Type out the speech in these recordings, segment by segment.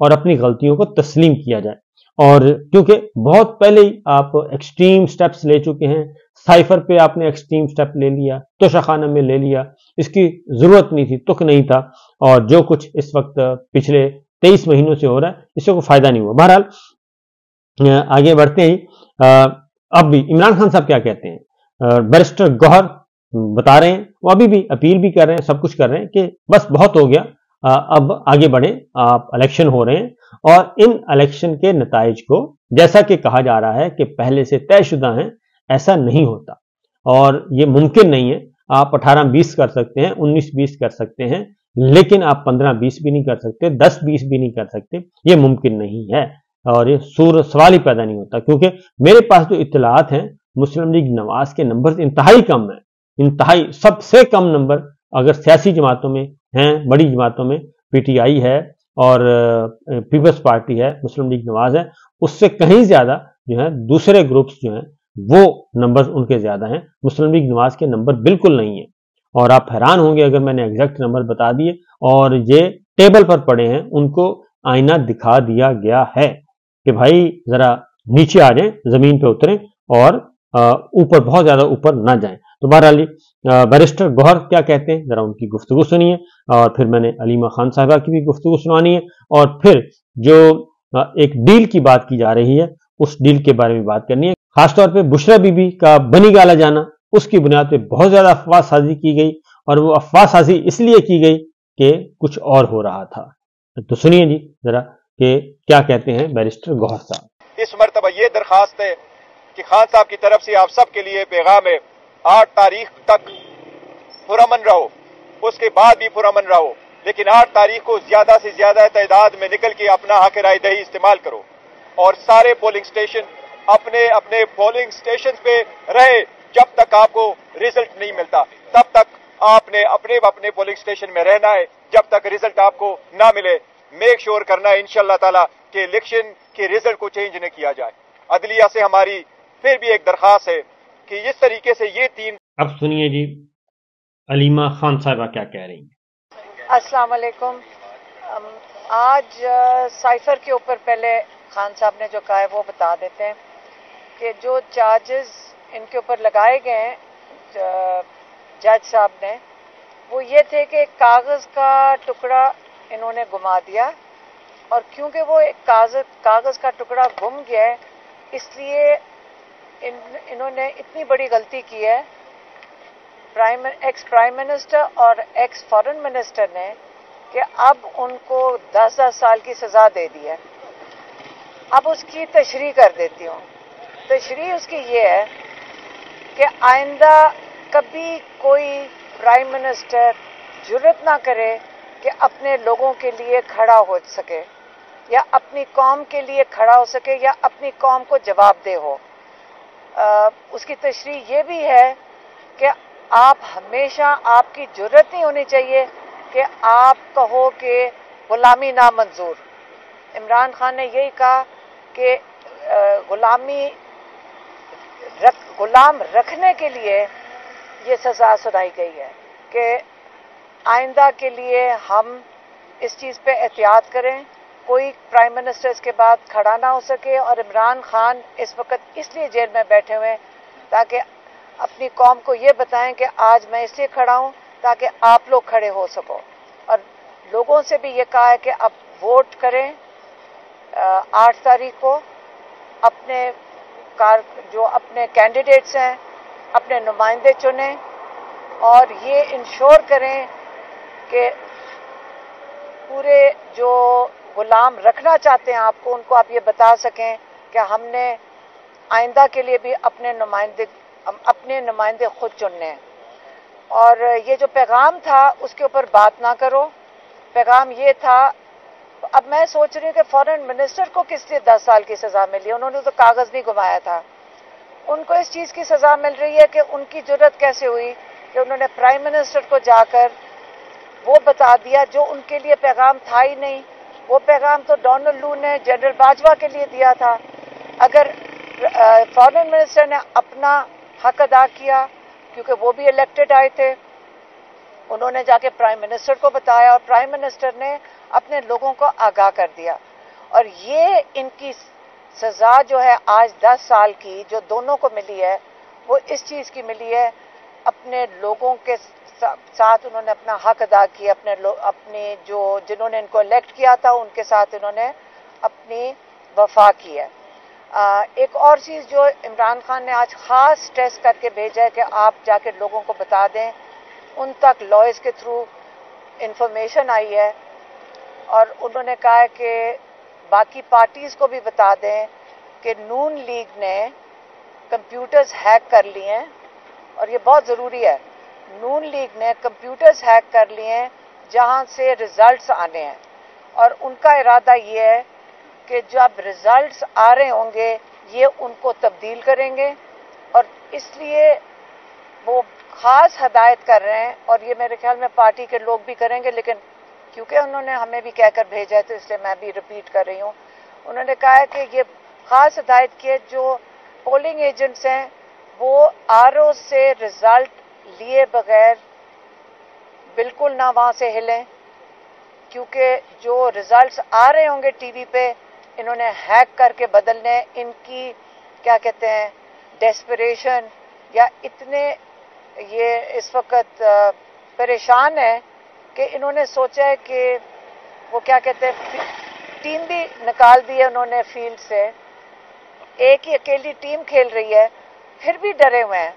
اور اپنی غلطیوں کو تسلیم کیا جائے. اور کیونکہ بہت پہلے ہی آپ ایکسٹریم سٹیپس لے چکے ہیں، سائفر پہ آپ نے ایکسٹریم سٹیپ لے لیا، توشہ میں لے لیا، اس کی ضرورت نہیں تھی، تک نہیں تھا، اور جو کچھ اس وقت پچھلے 23 مہینوں سے ہو رہا ہے اس سے کوئی فائدہ نہیں ہوا. بہرحال آگے بڑھتے ہیں. اب بھی عمران خان صاحب کیا کہتے ہیں؟ بیرسٹر گوہر بتا رہے ہیں، وہ ابھی بھی اپیل بھی کر رہے ہیں، سب کچھ کر رہے ہیں کہ بس بہت ہو گیا، اب آگے بڑھیں، آپ الیکشن ہو رہے ہیں اور ان الیکشن کے نتائج کو جیسا کہ کہا جا رہا ہے کہ پہلے سے طے شدہ ہیں، ایسا نہیں ہوتا اور یہ ممکن نہیں ہے. آپ 18-20 کر سکتے ہیں، 19-20 کر سکتے ہیں، لیکن آپ 15-20 بھی نہیں کر سکتے، 10-20 بھی نہیں کر سکتے. یہ ممکن نہیں ہے اور یہ سوال ہی پیدا نہیں ہوتا، کیونکہ میرے پاس جو اطلاعات ہیں مسلم لیگ نواز کے نمبر انتہائی کم ہیں، انتہائی سب سے کم نمبر اگر سیاسی جماعتوں میں ہیں، بڑی جماعتوں میں پی ٹی آئی ہے اور پیپلز پارٹی ہے، مسلم لیگ نواز ہے، اس سے کہیں زیادہ جو ہے دوسرے گروپس جو ہیں وہ نمبر ان کے زیادہ ہیں. مسلم لیگ نواز کے نمبر بالکل نہیں ہیں اور آپ حیران ہوں گے اگر میں نے ایگزیکٹ نمبر بتا دیے، اور یہ ٹیبل پر پڑے ہیں، ان کو آئینہ دکھا دیا گیا ہے کہ بھائی ذرا نیچے آ جائیں، زمین پہ اتریں اور اوپر بہت زیادہ اوپر نہ جائیں. تو بہرحال بیرسٹر گوہر کیا کہتے ہیں ذرا ان کی گفتگو سنیے، اور پھر میں نے علیمہ خان صاحبہ کی بھی گفتگو سنوانی ہے، اور پھر جو ایک ڈیل کی بات کی جا رہی ہے اس ڈیل کے بارے میں بات کرنی ہے. خاص طور پہ بشرا بی بی کا بنی گالا جانا، اس کی بنیاد پہ بہت زیادہ افواہ سازی کی گئی، اور وہ افواہ سازی اس لیے کی گئی کہ کچھ اور ہو رہا تھا. تو سنیے جی ذرا کہ کیا کہتے ہیں بیرسٹر گوہر صاحب. اس مرتبہ یہ درخواست ہے کہ خان صاحب کی طرف سے آپ سب کے لیے پیغام ہے، 8 تاریخ تک پرامن رہو، اس کے بعد بھی پرامن رہو، لیکن 8 تاریخ کو زیادہ سے زیادہ تعداد میں نکل کے اپنا حق رائے دہی استعمال کرو، اور سارے پولنگ سٹیشن اپنے اپنے پولنگ سٹیشن پہ رہے. جب تک آپ کو ریزلٹ نہیں ملتا تب تک آپ نے اپنے اپنے پولنگ سٹیشن میں رہنا ہے، جب تک ریزلٹ آپ کو نہ ملے. میک شور کرنا ہے انشاءاللہ تعالی کہ الیکشن کے ریزلٹ کو چینج نہ کیا جائے. عدلیہ سے ہماری پھر بھی ایک درخواست ہے کہ اس طریقے سے یہ 3. اب سنیے جی علیمہ خان صاحبہ کیا کہہ رہی ہیں. السلام علیکم. آج سائفر کے اوپر پہلے خان صاحب نے جو کہا ہے وہ بتا دیتے ہیں کہ جو چارجز ان کے اوپر لگائے گئے ہیں جج صاحب نے، وہ یہ تھے کہ ایک کاغذ کا ٹکڑا انہوں نے گما دیا، اور کیونکہ وہ ایک کاغذ کا ٹکڑا گم گیا ہے اس لیے انہوں نے اتنی بڑی غلطی کی ہے ایکس پرائم منسٹر اور ایکس فارن منسٹر نے کہ اب ان کو 10 سال کی سزا دے دی ہے. اب اس کی تشریح کر دیتی ہوں. تشریح اس کی یہ ہے کہ آئندہ کبھی کوئی پرائم منسٹر جرت نہ کرے کہ اپنے لوگوں کے لیے کھڑا ہو سکے یا اپنی قوم کے لیے کھڑا ہو سکے یا اپنی قوم کو جواب دہ ہو. اس کی تشریح یہ بھی ہے کہ آپ ہمیشہ، آپ کی جرت نہیں ہونی چاہیے کہ آپ کہو کہ غلامی نامنظور. عمران خان نے یہی کہا کہ غلام رکھنے کے لیے یہ سزا سنائی گئی ہے کہ آئندہ کے لیے ہم اس چیز پہ احتیاط کریں، کوئی پرائم منسٹر اس کے بعد کھڑا نہ ہو سکے. اور عمران خان اس وقت اس لیے جیل میں بیٹھے ہوئے تاکہ اپنی قوم کو یہ بتائیں کہ آج میں اس لیے کھڑا ہوں تاکہ آپ لوگ کھڑے ہو سکو. اور لوگوں سے بھی یہ کہا ہے کہ اب ووٹ کریں 8 تاریخ کو، اپنے جو اپنے کینڈیڈیٹس ہیں اپنے نمائندے چنیں، اور یہ انشور کریں کہ پورے جو غلام رکھنا چاہتے ہیں آپ کو، ان کو آپ یہ بتا سکیں کہ ہم نے آئندہ کے لیے بھی اپنے نمائندے خود چننے ہیں. اور یہ جو پیغام تھا اس کے اوپر بات نہ کرو. پیغام یہ تھا، اب میں سوچ رہی ہوں کہ فارن منسٹر کو کس لیے 10 سال کی سزا ملی؟ انہوں نے تو کاغذ نہیں گمایا تھا. ان کو اس چیز کی سزا مل رہی ہے کہ ان کی جرت کیسے ہوئی کہ انہوں نے پرائم منسٹر کو جا کر وہ بتا دیا جو ان کے لیے پیغام تھا ہی نہیں. وہ پیغام تو ڈونلڈ لو نے جنرل باجوہ کے لیے دیا تھا. اگر فارن منسٹر نے اپنا حق ادا کیا کیونکہ وہ بھی الیکٹڈ آئے تھے، انہوں نے جا کے پرائم منسٹر کو بتایا اور پرائم منسٹر نے اپنے لوگوں کو آگاہ کر دیا. اور یہ ان کی سزا جو ہے آج 10 سال کی جو دونوں کو ملی ہے وہ اس چیز کی ملی ہے، اپنے لوگوں کے ساتھ انہوں نے اپنا حق ادا کیا، اپنی جنہوں نے ان کو الیکٹ کیا تھا ان کے ساتھ انہوں نے اپنی وفا کی ہے. ایک اور چیز جو عمران خان نے آج خاص اسٹریس کر کے بھیجا ہے کہ آپ جا کے لوگوں کو بتا دیں، ان تک لائرز کے تھرو انفارمیشن آئی ہے اور انہوں نے کہا ہے کہ باقی پارٹیز کو بھی بتا دیں کہ نون لیگ نے کمپیوٹرز ہیک کر لیے ہیں، اور یہ بہت ضروری ہے. نون لیگ نے کمپیوٹرز ہیک کر لیے ہیں جہاں سے ریزلٹس آنے ہیں، اور ان کا ارادہ یہ ہے کہ جب ریزلٹس آ رہے ہوں گے یہ ان کو تبدیل کریں گے، اور اس لیے وہ خاص ہدایت کر رہے ہیں. اور یہ میرے خیال میں پارٹی کے لوگ بھی کریں گے، لیکن کیونکہ انہوں نے ہمیں بھی کہہ کر بھیجا ہے تو اس لیے میں بھی ریپیٹ کر رہی ہوں. انہوں نے کہا ہے کہ یہ خاص ہدایت کی ہے جو پولنگ ایجنٹس ہیں وہ آر او سے ریزلٹ لیے بغیر بالکل نہ وہاں سے ہلیں، کیونکہ جو ریزلٹس آ رہے ہوں گے ٹی وی پہ انہوں نے ہیک کر کے بدلنے. ان کی کیا کہتے ہیں ڈیسپریشن یا اتنے یہ اس وقت پریشان ہے کہ انہوں نے سوچا ہے کہ وہ کیا کہتے ہیں ٹیم بھی نکال دی ہے انہوں نے فیلڈ سے، ایک ہی اکیلی ٹیم کھیل رہی ہے، پھر بھی ڈرے ہوئے ہیں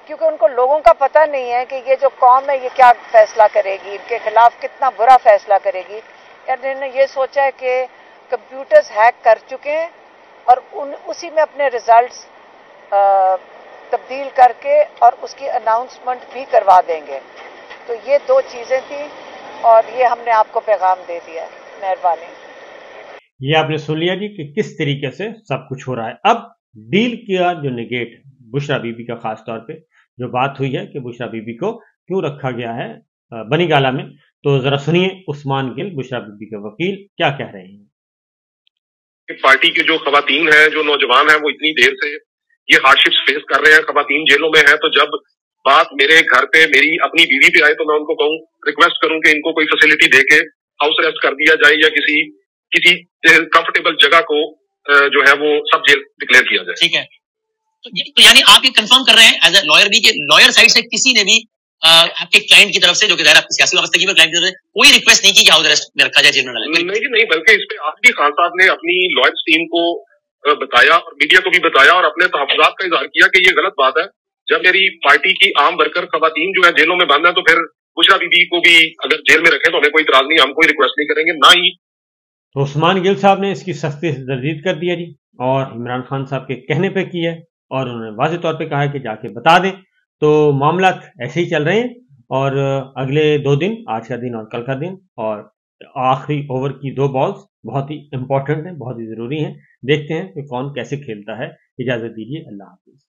کیونکہ ان کو لوگوں کا پتہ نہیں ہے کہ یہ جو قوم ہے یہ کیا فیصلہ کرے گی، ان کے خلاف کتنا برا فیصلہ کرے گی. انہوں نے یہ سوچا ہے کہ کمپیوٹرز ہیک کر چکے ہیں اور اسی میں اپنے ریزلٹس تبدیل کر کے اور اس کی اناؤنسمنٹ بھی کروا دیں گے. تو یہ دو چیزیں تھیں اور یہ ہم نے آپ کو پیغام دے دیا ہے. مہربانی. یہ آپ نے سن لیا جی کہ کس طریقے سے سب کچھ ہو رہا ہے. اب ڈیل کیا جو نگیٹ بشرا بی بی کا خاص طور پہ جو بات ہوئی ہے کہ بشرا بی بی کو کیوں رکھا گیا ہے بنی گالہ میں، تو ذرا سنیے عثمان گل بشرا بی بی کے وکیل کیا کہہ رہے ہیں. پارٹی کے جو خواتین ہیں جو نوجوان ہیں وہ اتنی دیر سے یہ ہارڈشپس فیس کر رہے ہیں، خواتین جیلوں میں ہیں، تو جب بات میرے گھر پہ میری اپنی بیوی پہ آئے تو میں ان کو کہوں ریکویسٹ کروں کہ ان کو کوئی فیسلٹی دے کے ہاؤس اریسٹ کر دیا جائے یا کسی کمفرٹیبل جگہ کو جو ہے وہ سب جیل ڈکلیئر کیا جائے. ٹھیک ہے، تو یعنی آپ یہ کنفرم کر رہے ہیں ایز اے لائر بھی کہ لائر سائڈ سے کسی نے بھی آپ کے کلائنٹ کی طرف سے جو کہ ظاہر آپ کی سیاسی وابستگی میں کلائنٹ کی طرف سے کوئی ریکویسٹ نہیں کی کہ ہاؤس اریسٹ میں رکھا جائے، جیل میں ڈالا جائے؟ نہیں جی نہیں، بلکہ اس پہ آج بھی خان صاحب نے اپنی لائرس ٹیم کو بتایا اور میڈیا کو بھی بتایا اور اپنے تحفظات کا اظہار کیا کہ یہ غلط بات ہے. جب میری پارٹی کی عام ورکر خواتین جو ہے جیلوں میں بند ہیں تو پھر بشرا بی بی کو بھی اگر جیل میں رکھیں تو ہمیں کوئی اعتراض نہیں، ہم کوئی ریکویسٹ نہیں کریں گے نہ ہی. تو عثمان گل صاحب نے اس کی سختی سے تردید کر دیا جی، اور عمران خان صاحب کے کہنے پہ کی ہے اور انہوں نے واضح طور پہ کہا ہے کہ جا کے بتا دیں. تو معاملات ایسے ہی چل رہے ہیں اور اگلے 2 دن، آج کا دن اور کل کا دن اور آخری اوور کی 2 بالز بہت ہی امپورٹنٹ ہیں، بہت ہی ضروری ہیں. دیکھتے ہیں کہ کون کیسے کھیلتا ہے. اجازت دیجیے، اللہ حافظ.